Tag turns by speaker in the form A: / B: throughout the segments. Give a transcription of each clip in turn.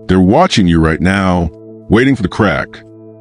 A: They're watching you right now, waiting for the crack.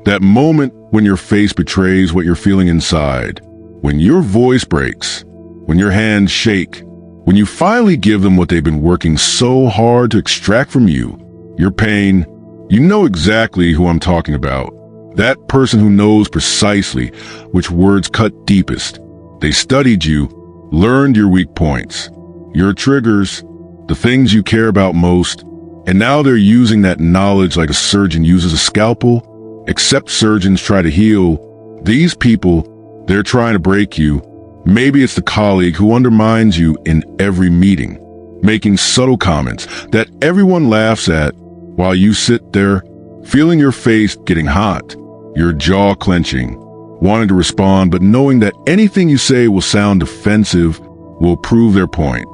A: That moment when your face betrays what you're feeling inside. When your voice breaks. When your hands shake. When you finally give them what they've been working so hard to extract from you. Your pain. You know exactly who I'm talking about. That person who knows precisely which words cut deepest. They studied you, learned your weak points, your triggers, the things you care about most, and now they're using that knowledge like a surgeon uses a scalpel. Except surgeons try to heal. These people, they're trying to break you. Maybe it's the colleague who undermines you in every meeting, making subtle comments that everyone laughs at while you sit there, feeling your face getting hot, your jaw clenching, wanting to respond but knowing that anything you say will sound defensive, will prove their point.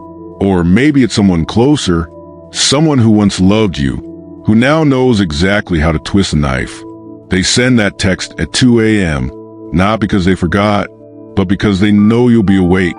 A: Or maybe it's someone closer, someone who once loved you, who now knows exactly how to twist a knife. They send that text at 2 a.m., not because they forgot, but because they know you'll be awake,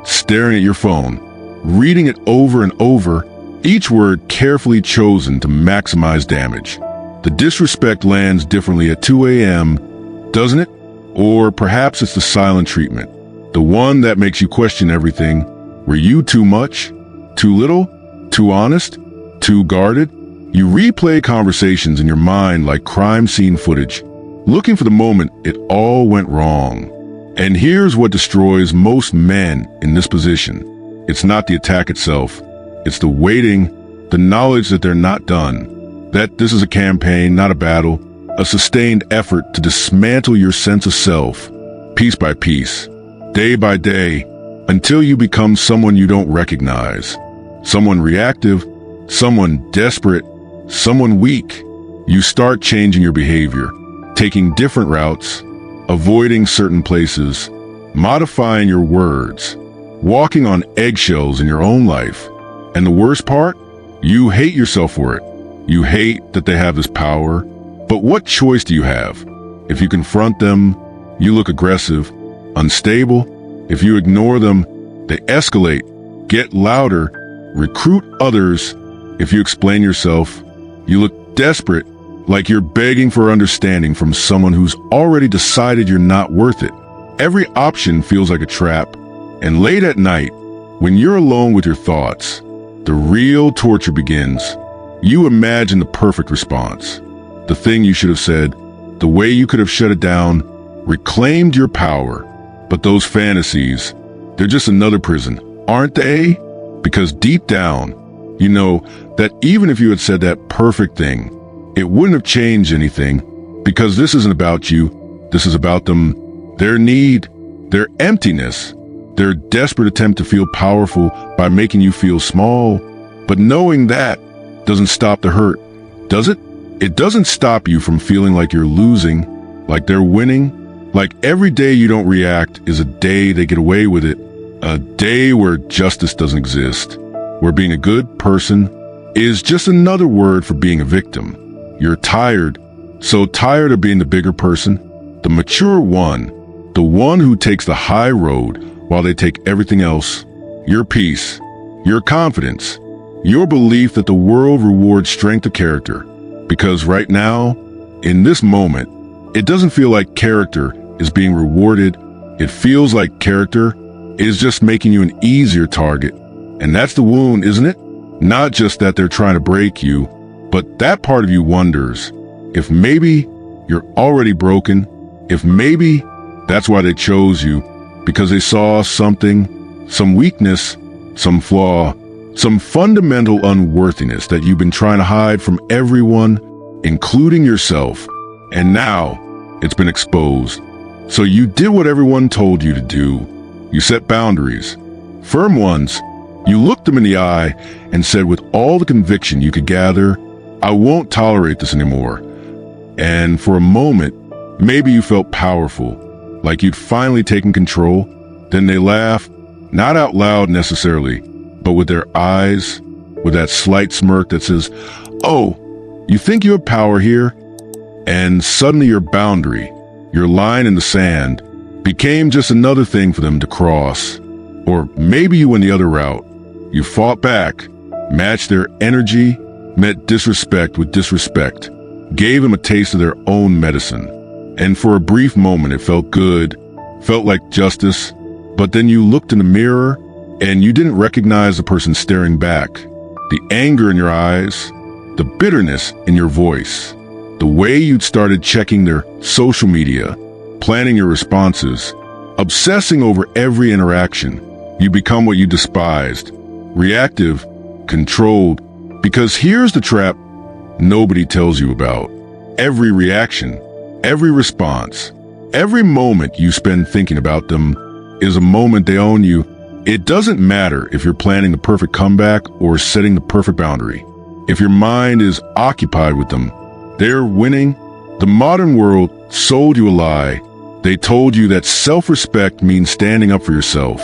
A: staring at your phone, reading it over and over, each word carefully chosen to maximize damage. The disrespect lands differently at 2 a.m., doesn't it? Or perhaps it's the silent treatment, the one that makes you question everything. Were you too much? Too little? Too honest? Too guarded? You replay conversations in your mind like crime scene footage, looking for the moment it all went wrong. And here's what destroys most men in this position. It's not the attack itself. It's the waiting, the knowledge that they're not done, that this is a campaign, not a battle, a sustained effort to dismantle your sense of self, piece by piece, day by day, until you become someone you don't recognize, someone reactive, someone desperate, someone weak. You start changing your behavior, taking different routes, avoiding certain places, modifying your words, walking on eggshells in your own life. And the worst part? You hate yourself for it. You hate that they have this power. But what choice do you have? If you confront them, you look aggressive, unstable. If you ignore them, they escalate, get louder, recruit others. If you explain yourself, you look desperate, like you're begging for understanding from someone who's already decided you're not worth it. Every option feels like a trap. And late at night, when you're alone with your thoughts, the real torture begins. You imagine the perfect response, the thing you should have said, the way you could have shut it down, reclaimed your power. But those fantasies, they're just another prison, aren't they? Because deep down, you know that even if you had said that perfect thing, it wouldn't have changed anything, because this isn't about you. This is about them, their need, their emptiness, their desperate attempt to feel powerful by making you feel small. But knowing that doesn't stop the hurt, does it? It doesn't stop you from feeling like you're losing, like they're winning, like every day you don't react is a day they get away with it, a day where justice doesn't exist, where being a good person is just another word for being a victim. You're tired, so tired of being the bigger person, the mature one, the one who takes the high road while they take everything else, your peace, your confidence, your belief that the world rewards strength of character. Because right now, in this moment, it doesn't feel like character is being rewarded. It feels like character is just making you an easier target. And that's the wound, isn't it? Not just that they're trying to break you, but that part of you wonders if maybe you're already broken, if maybe that's why they chose you, because they saw something, some weakness, some flaw, some fundamental unworthiness that you've been trying to hide from everyone, including yourself. And now it's been exposed. So you did what everyone told you to do. You set boundaries, firm ones. You looked them in the eye and said with all the conviction you could gather, I won't tolerate this anymore. And for a moment, maybe you felt powerful, like you'd finally taken control. Then they laughed, not out loud necessarily, but with their eyes, with that slight smirk that says, oh, you think you have power here? And suddenly your boundary, your line in the sand, became just another thing for them to cross. Or maybe you went the other route. You fought back, matched their energy, met disrespect with disrespect, gave them a taste of their own medicine. And for a brief moment it felt good, felt like justice, but then you looked in the mirror and you didn't recognize the person staring back. The anger in your eyes, the bitterness in your voice, the way you'd started checking their social media, planning your responses, obsessing over every interaction. You become what you despised, reactive, controlled, because here's the trap nobody tells you about. Every reaction, every response, every moment you spend thinking about them is a moment they own you. It doesn't matter if you're planning the perfect comeback or setting the perfect boundary. If your mind is occupied with them, they're winning. The modern world sold you a lie. They told you that self-respect means standing up for yourself,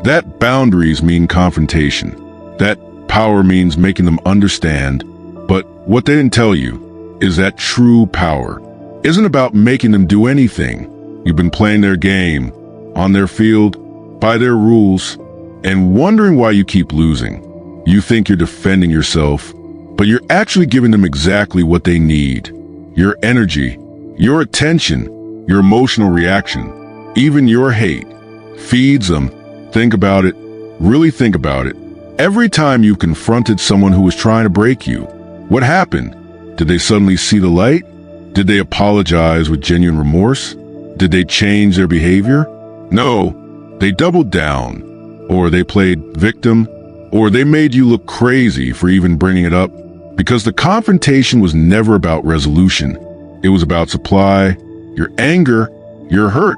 A: that boundaries mean confrontation, that power means making them understand. But what they didn't tell you is that true power isn't about making them do anything. You've been playing their game, on their field, by their rules, and wondering why you keep losing. You think you're defending yourself, but you're actually giving them exactly what they need. Your energy, your attention, your emotional reaction, even your hate, feeds them. Think about it. Really think about it. Every time you've confronted someone who was trying to break you, what happened? Did they suddenly see the light? Did they apologize with genuine remorse? Did they change their behavior? No, they doubled down, or they played victim, or they made you look crazy for even bringing it up, because the confrontation was never about resolution. It was about supply, your anger, your hurt,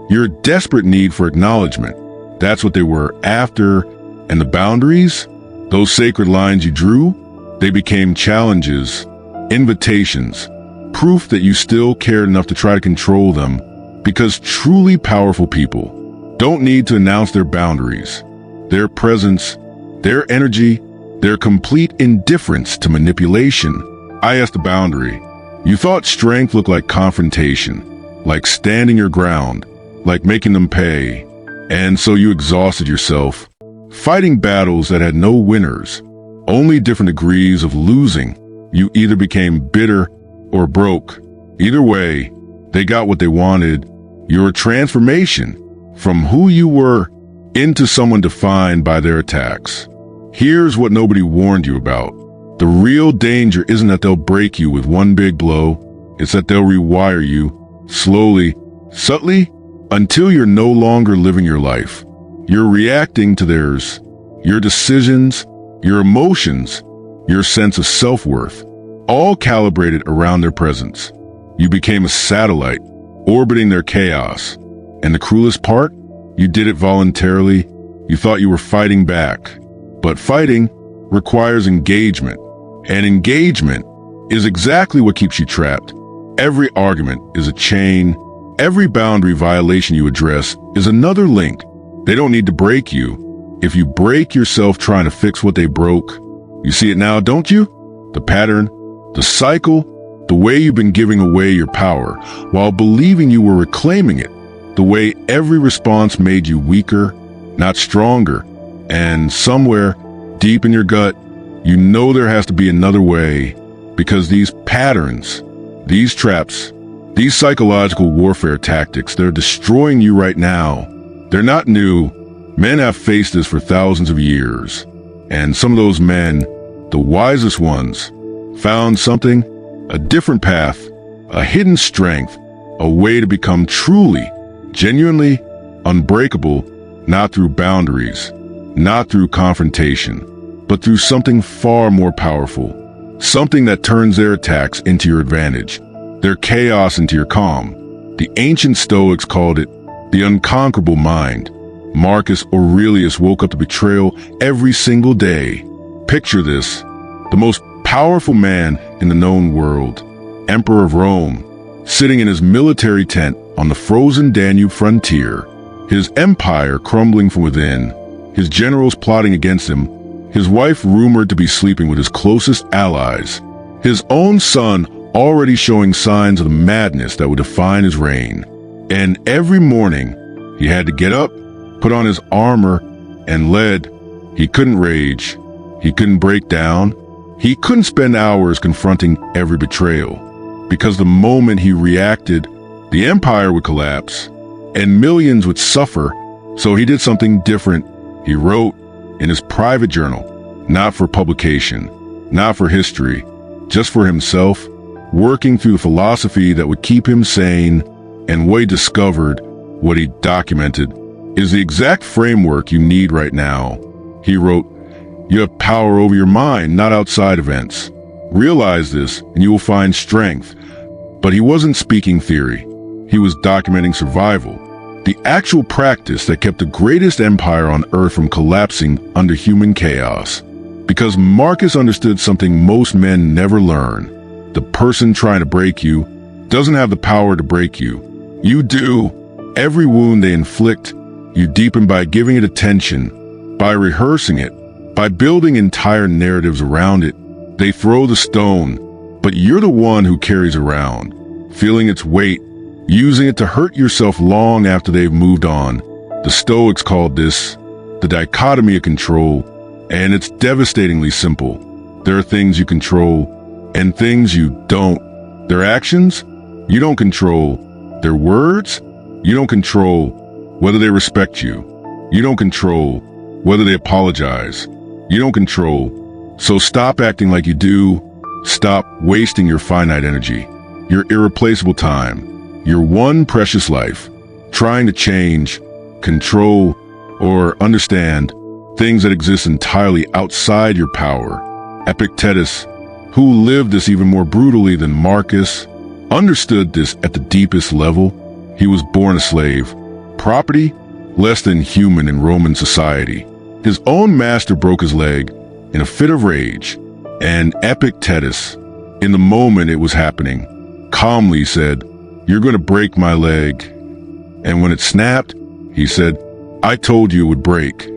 A: your desperate need for acknowledgement. That's what they were after. And the boundaries, those sacred lines you drew, they became challenges, invitations, proof that you still cared enough to try to control them, because truly powerful people don't need to announce their boundaries. Their presence, their energy, their complete indifference to manipulation. I asked the boundary. You thought strength looked like confrontation, like standing your ground, like making them pay. And so you exhausted yourself, fighting battles that had no winners, only different degrees of losing. You either became bitter or broke. Either way, they got what they wanted. Your transformation from who you were into someone defined by their attacks. Here's what nobody warned you about. The real danger isn't that they'll break you with one big blow. It's that they'll rewire you, slowly, subtly, until you're no longer living your life. You're reacting to theirs, your decisions, your emotions, your sense of self-worth, all calibrated around their presence. You became a satellite, orbiting their chaos. And the cruelest part? You did it voluntarily. You thought you were fighting back. But fighting requires engagement. And engagement is exactly what keeps you trapped. Every argument is a chain. Every boundary violation you address is another link. They don't need to break you. If you break yourself trying to fix what they broke, you see it now, don't you? The pattern, the cycle, the way you've been giving away your power while believing you were reclaiming it. The way every response made you weaker, not stronger. And somewhere deep in your gut, you know there has to be another way, because these patterns, these traps, these psychological warfare tactics, they're destroying you right now. They're not new. Men have faced this for thousands of years. And some of those men, the wisest ones, found something, a different path, a hidden strength, a way to become truly, genuinely unbreakable, not through boundaries, not through confrontation, but through something far more powerful, something that turns their attacks into your advantage, their chaos into your calm. The ancient Stoics called it the unconquerable mind. Marcus Aurelius woke up to betrayal every single day. Picture this, the most powerful man in the known world, Emperor of Rome, sitting in his military tent on the frozen Danube frontier, his empire crumbling from within, his generals plotting against him, his wife rumored to be sleeping with his closest allies, his own son already showing signs of the madness that would define his reign. And every morning, he had to get up, put on his armor, and lead. He couldn't rage. He couldn't break down. He couldn't spend hours confronting every betrayal, because the moment he reacted, the empire would collapse, and millions would suffer. So he did something different. He wrote in his private journal, not for publication, not for history, just for himself, working through the philosophy that would keep him sane. And what he discovered, what he documented, is the exact framework you need right now. He wrote, "You have power over your mind, not outside events. Realize this, and you will find strength." But he wasn't speaking theory. He was documenting survival, the actual practice that kept the greatest empire on earth from collapsing under human chaos. Because Marcus understood something most men never learn. The person trying to break you doesn't have the power to break you. You do. Every wound they inflict, you deepen by giving it attention, by rehearsing it, by building entire narratives around it. They throw the stone, but you're the one who carries around, feeling its weight, using it to hurt yourself long after they've moved on. The Stoics called this the dichotomy of control, and it's devastatingly simple. There are things you control and things you don't. Their actions, you don't control. Their words, you don't control whether they respect you. You don't control whether they apologize. You don't control. So stop acting like you do. Stop wasting your finite energy, your irreplaceable time, your one precious life, trying to change, control, or understand things that exist entirely outside your power. Epictetus, who lived this even more brutally than Marcus, understood this at the deepest level. He was born a slave, property less than human in Roman society. His own master broke his leg in a fit of rage, and Epictetus, in the moment it was happening, calmly said, "You're going to break my leg." And when it snapped, he said, "I told you it would break."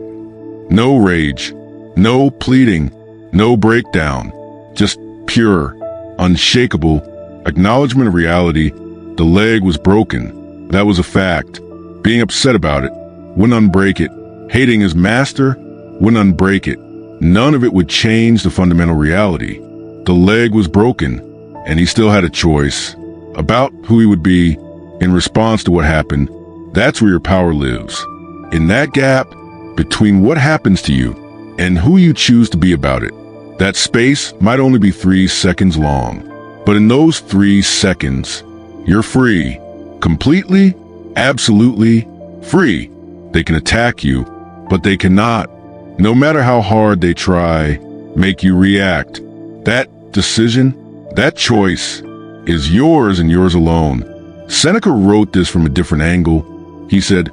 A: No rage, no pleading, no breakdown, just pure, unshakable acknowledgement of reality. The leg was broken. That was a fact. Being upset about it wouldn't unbreak it. Hating his master wouldn't unbreak it. None of it would change the fundamental reality. The leg was broken, and he still had a choice about who he would be in response to what happened. That's where your power lives. In that gap between what happens to you and who you choose to be about it. That space might only be 3 seconds long, but in those 3 seconds, you're free. Completely, absolutely free. They can attack you, but they cannot, no matter how hard they try, make you react. That decision, that choice, is yours and yours alone. Seneca wrote this from a different angle. He said,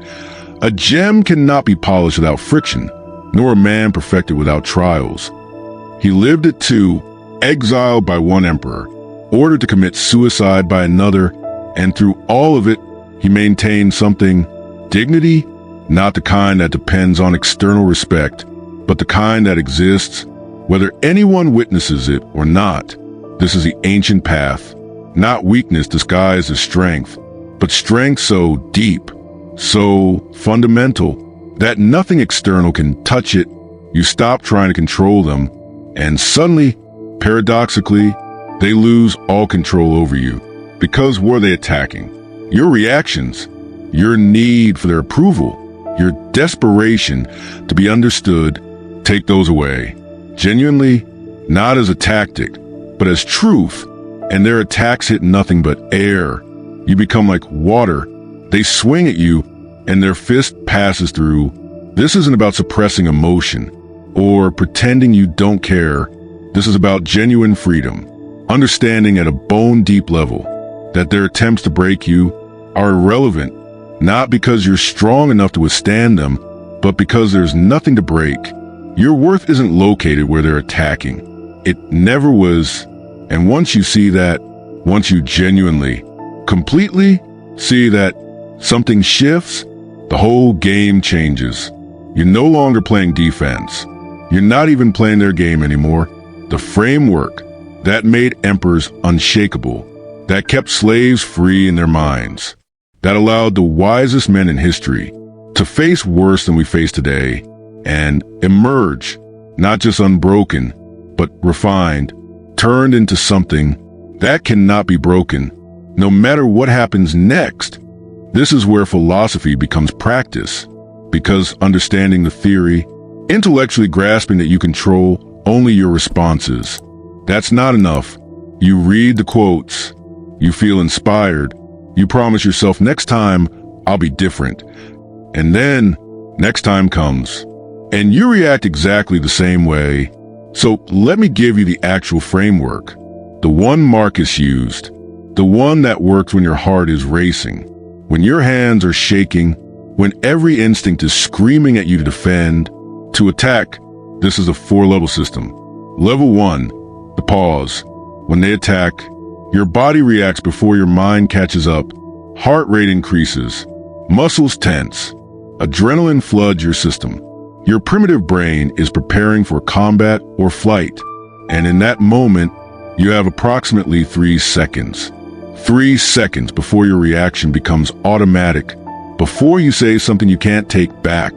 A: "A gem cannot be polished without friction, nor a man perfected without trials." He lived it too, exiled by one emperor, ordered to commit suicide by another, and through all of it, he maintained something, dignity, not the kind that depends on external respect, but the kind that exists, whether anyone witnesses it or not. This is the ancient path, not weakness disguised as strength, but strength so deep, so fundamental, that nothing external can touch it. You stop trying to control them, and suddenly, paradoxically, they lose all control over you. Because what are they attacking? Your reactions, your need for their approval, your desperation to be understood. Take those away. Genuinely, not as a tactic, but as truth, and their attacks hit nothing but air. You become like water. They swing at you, and their fist passes through. This isn't about suppressing emotion or pretending you don't care. This is about genuine freedom, understanding at a bone-deep level that their attempts to break you are irrelevant, not because you're strong enough to withstand them, but because there's nothing to break. Your worth isn't located where they're attacking. It never was. And once you see that, once you genuinely, completely see that something shifts, the whole game changes. You're no longer playing defense. You're not even playing their game anymore. The framework that made emperors unshakable, that kept slaves free in their minds, that allowed the wisest men in history to face worse than we face today and emerge, not just unbroken, but but refined, turned into something that cannot be broken, no matter what happens next. This is where philosophy becomes practice, because understanding the theory, intellectually grasping that you control only your responses, that's not enough. You read the quotes, you feel inspired, you promise yourself, next time I'll be different. And then next time comes, and you react exactly the same way. So let me give you the actual framework, the one Marcus used, the one that works when your heart is racing, when your hands are shaking, when every instinct is screaming at you to defend, to attack. This is a 4-level system. Level 1, the pause. When they attack, your body reacts before your mind catches up. Heart rate increases, muscles tense, adrenaline floods your system. Your primitive brain is preparing for combat or flight, and in that moment, you have approximately 3 seconds. 3 seconds before your reaction becomes automatic, before you say something you can't take back.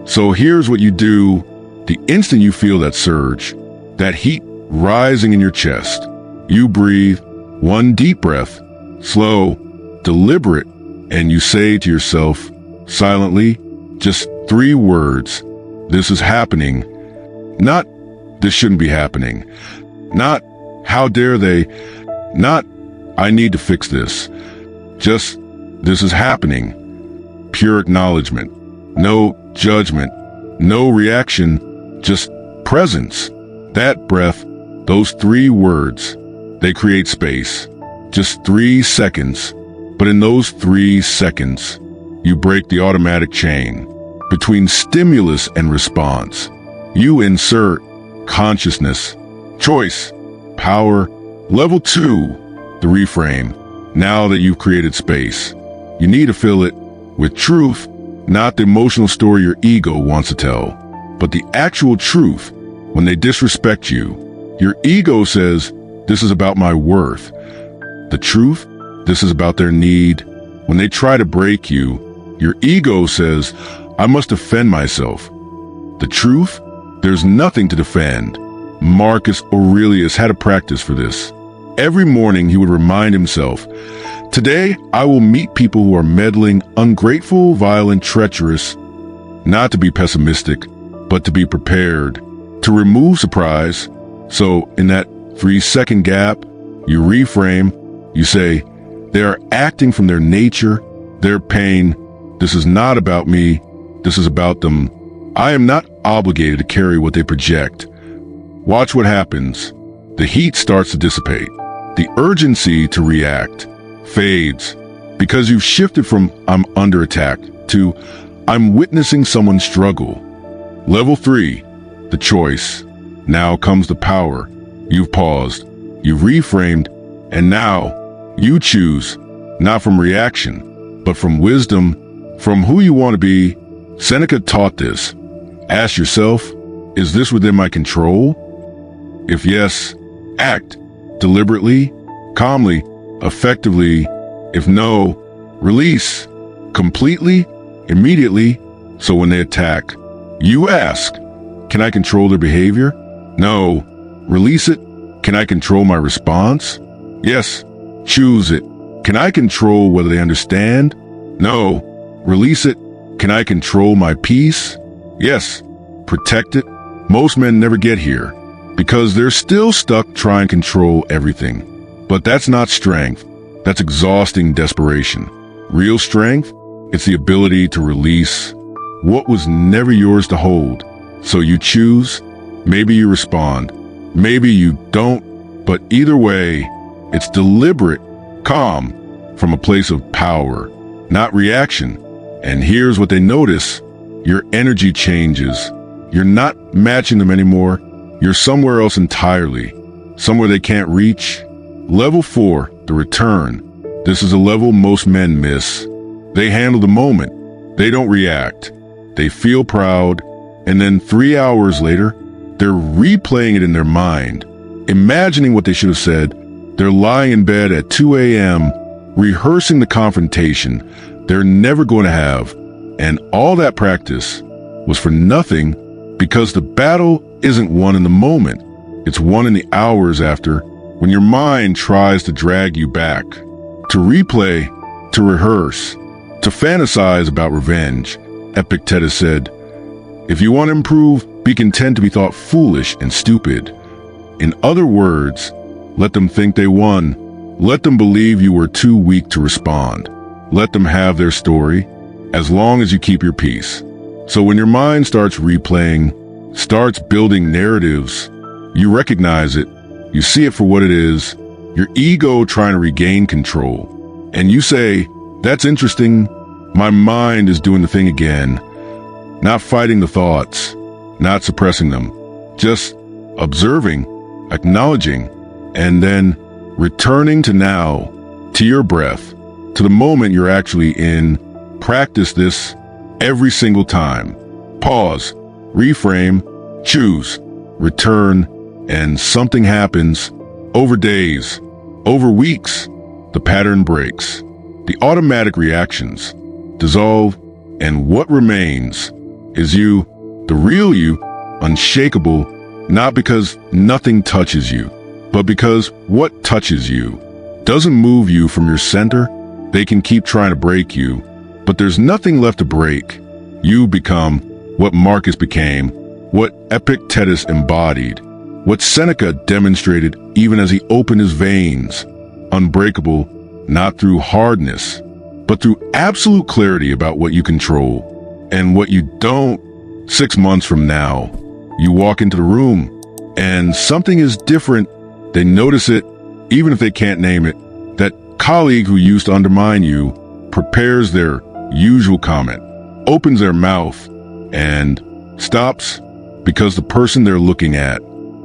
A: So here's what you do the instant you feel that surge, that heat rising in your chest. You breathe 1 deep breath, slow, deliberate, and you say to yourself, silently, just 3 words. This is happening. Not, this shouldn't be happening. Not, how dare they. Not, I need to fix this. Just, this is happening. Pure acknowledgement. No judgment. No reaction. Just presence. That breath, those 3 words, they create space. Just 3 seconds. But in those 3 seconds, you break the automatic chain between stimulus and response. You insert consciousness, choice, power. Level 2, the reframe. Now that you've created space, you need to fill it with truth, not the emotional story your ego wants to tell, but the actual truth. When they disrespect you, your ego says, this is about my worth. The truth, this is about their need. When they try to break you, your ego says, I must defend myself. The truth, there's nothing to defend. Marcus Aurelius had a practice for this. Every morning he would remind himself, today I will meet people who are meddling, ungrateful, violent, treacherous. Not to be pessimistic, but to be prepared, to remove surprise. So in that 3-second gap, you reframe, you say, they are acting from their nature, their pain. This is not about me. This is about them. I am not obligated to carry what they project. Watch what happens. The heat starts to dissipate. The urgency to react fades because you've shifted from I'm under attack to I'm witnessing someone struggle. Level 3, the choice. Now comes the power. You've paused, you've reframed, and now you choose, not from reaction, but from wisdom, from who you want to be. Seneca taught this. Ask yourself, is this within my control? If yes, act deliberately, calmly, effectively. If no, release completely, immediately. So when they attack, you ask, can I control their behavior? No. Release it. Can I control my response? Yes. Choose it. Can I control whether they understand? No. Release it. Can I control my peace? Yes. Protect it. Most men never get here because they're still stuck trying to control everything. But that's not strength. That's exhausting desperation. Real strength, it's the ability to release what was never yours to hold. So you choose, maybe you respond, maybe you don't, but either way, it's deliberate, calm, from a place of power, not reaction. And here's what they notice. Your energy changes. You're not matching them anymore. You're somewhere else entirely, somewhere they can't reach. Level 4, the return. This is a level most men miss. They handle the moment. They don't react. They feel proud. And then 3 hours later, they're replaying it in their mind, imagining what they should have said. They're lying in bed at 2 a.m., rehearsing the confrontation they're never going to have. And all that practice was for nothing because the battle isn't won in the moment. It's one in the hours after, when your mind tries to drag you back, to replay, to rehearse, to fantasize about revenge. Epictetus said, "If you want to improve, be content to be thought foolish and stupid." In other words, let them think they won. Let them believe you were too weak to respond. Let them have their story, as long as you keep your peace. So when your mind starts replaying, starts building narratives, you recognize it, you see it for what it is, your ego trying to regain control. And you say, "That's interesting. My mind is doing the thing again." Not fighting the thoughts, not suppressing them, just observing, acknowledging, and then returning to now, to your breath, to the moment you're actually in. Practice this every single time. Pause, reframe, choose, return, and something happens. Over days, over weeks, the pattern breaks. The automatic reactions dissolve, and what remains is you, the real you, unshakable, not because nothing touches you, but because what touches you doesn't move you from your center. They can keep trying to break you, but there's nothing left to break. You become what Marcus became, what Epictetus embodied, what Seneca demonstrated even as he opened his veins. Unbreakable, not through hardness, but through absolute clarity about what you control and what you don't. 6 months from now, you walk into the room and something is different. They notice it, even if they can't name it. That colleague who used to undermine you prepares their usual comment, opens their mouth, and stops because the person they're looking at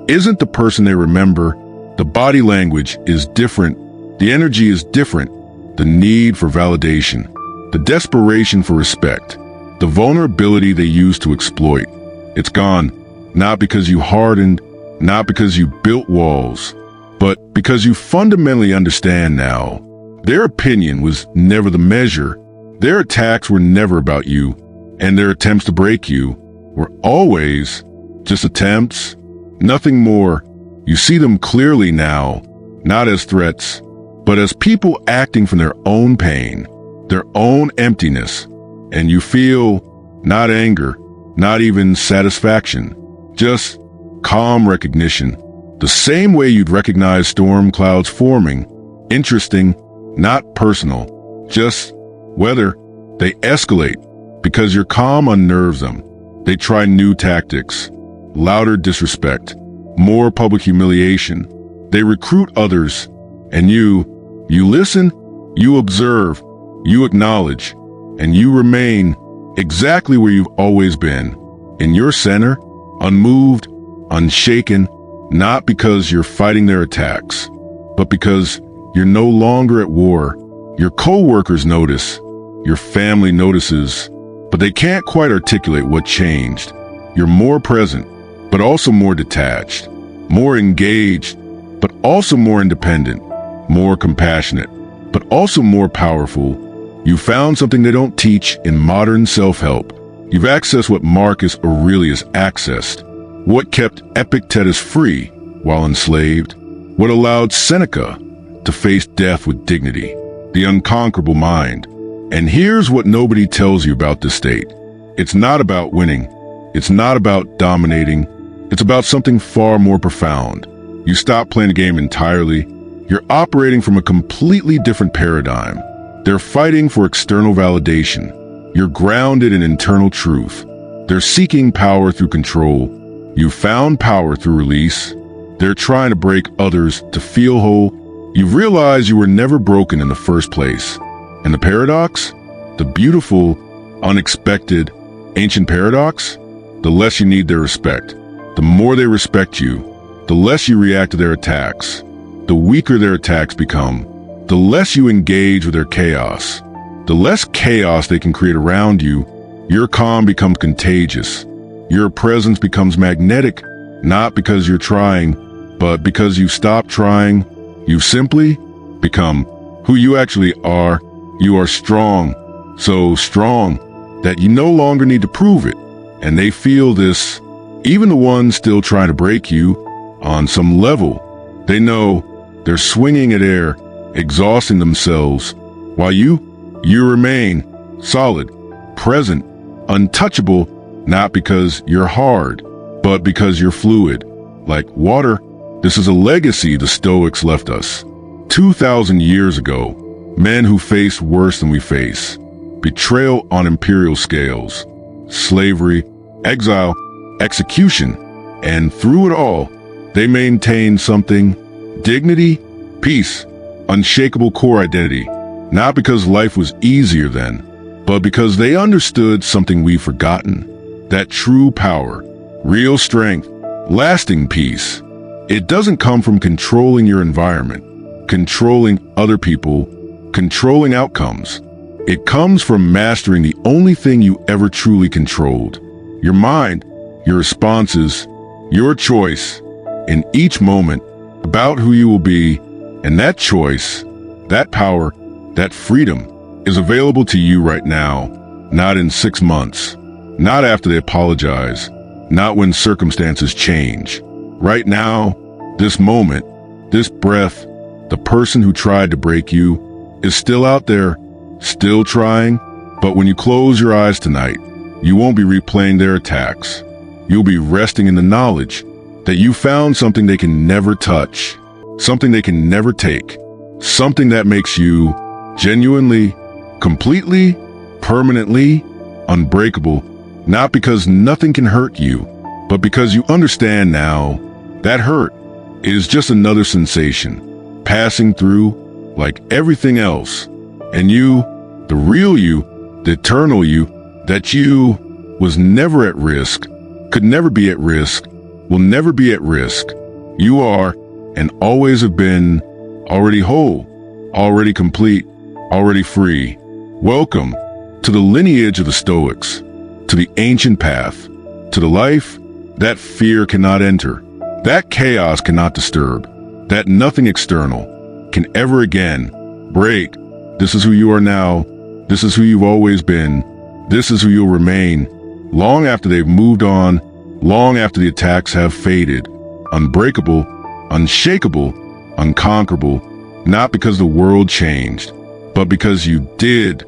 A: isn't the person they remember. The body language is different. The energy is different. The need for validation, the desperation for respect, the vulnerability they used to exploit. It's gone, not because you hardened, not because you built walls, but because you fundamentally understand now. Their opinion was never the measure. Their attacks were never about you, and their attempts to break you were always just attempts, nothing more. You see them clearly now, not as threats, but as people acting from their own pain, their own emptiness, and you feel not anger, not even satisfaction, just calm recognition, the same way you'd recognize storm clouds forming. Interesting, not personal, just weather. They escalate because your calm unnerves them. They try new tactics, louder disrespect, more public humiliation. They recruit others, and you listen, you observe, you acknowledge, and you remain exactly where you've always been, in your center, unmoved, unshaken, not because you're fighting their attacks, but because you're no longer at war. Your co-workers notice, your family notices, but they can't quite articulate what changed. You're more present, but also more detached, more engaged, but also more independent, more compassionate, but also more powerful. You found something they don't teach in modern self-help. You've accessed what Marcus Aurelius accessed, what kept Epictetus free while enslaved, what allowed Seneca to face death with dignity, the unconquerable mind. And here's what nobody tells you about this state. It's not about winning. It's not about dominating. It's about something far more profound. You stop playing the game entirely. You're operating from a completely different paradigm. They're fighting for external validation. You're grounded in internal truth. They're seeking power through control. You found power through release. They're trying to break others to feel whole. You've realized you were never broken in the first place. And the paradox? The beautiful, unexpected, ancient paradox? The less you need their respect. The more they respect you, the less you react to their attacks. The weaker their attacks become. The less you engage with their chaos. The less chaos they can create around you. Your calm becomes contagious. Your presence becomes magnetic, not because you're trying, but because you've stopped trying. You've simply become who you actually are. You are strong, so strong that you no longer need to prove it. And they feel this, even the ones still trying to break you. On some level, they know they're swinging at air, exhausting themselves, while you remain solid, present, untouchable, not because you're hard, but because you're fluid. Like water, this is a legacy the Stoics left us. 2,000 years ago, men who faced worse than we face, betrayal on imperial scales, slavery, exile, execution, and through it all, they maintained something: dignity, peace, unshakable core identity, not because life was easier then, but because they understood something we've forgotten: that true power, real strength, lasting peace. It doesn't come from controlling your environment, controlling other people, controlling outcomes. It comes from mastering the only thing you ever truly controlled: your mind, your responses, your choice, in each moment, about who you will be. And that choice, that power, that freedom is available to you right now, not in 6 months, not after they apologize, not when circumstances change. Right now, this moment, this breath, the person who tried to break you is still out there, still trying. But when you close your eyes tonight, you won't be replaying their attacks. You'll be resting in the knowledge that you found something they can never touch, something they can never take, something that makes you genuinely, completely, permanently unbreakable, not because nothing can hurt you, but because you understand now that hurt is just another sensation passing through like everything else. And you, the real you, the eternal you, that you was never at risk, could never be at risk, will never be at risk. You are, and always have been, already whole, already complete, already free. Welcome to the lineage of the Stoics, to the ancient path, to the life that fear cannot enter, that chaos cannot disturb, that nothing external can ever again break. This is who you are now. This is who you've always been. This is who you'll remain, long after they've moved on, long after the attacks have faded. Unbreakable, unshakable, unconquerable, not because the world changed, but because you did.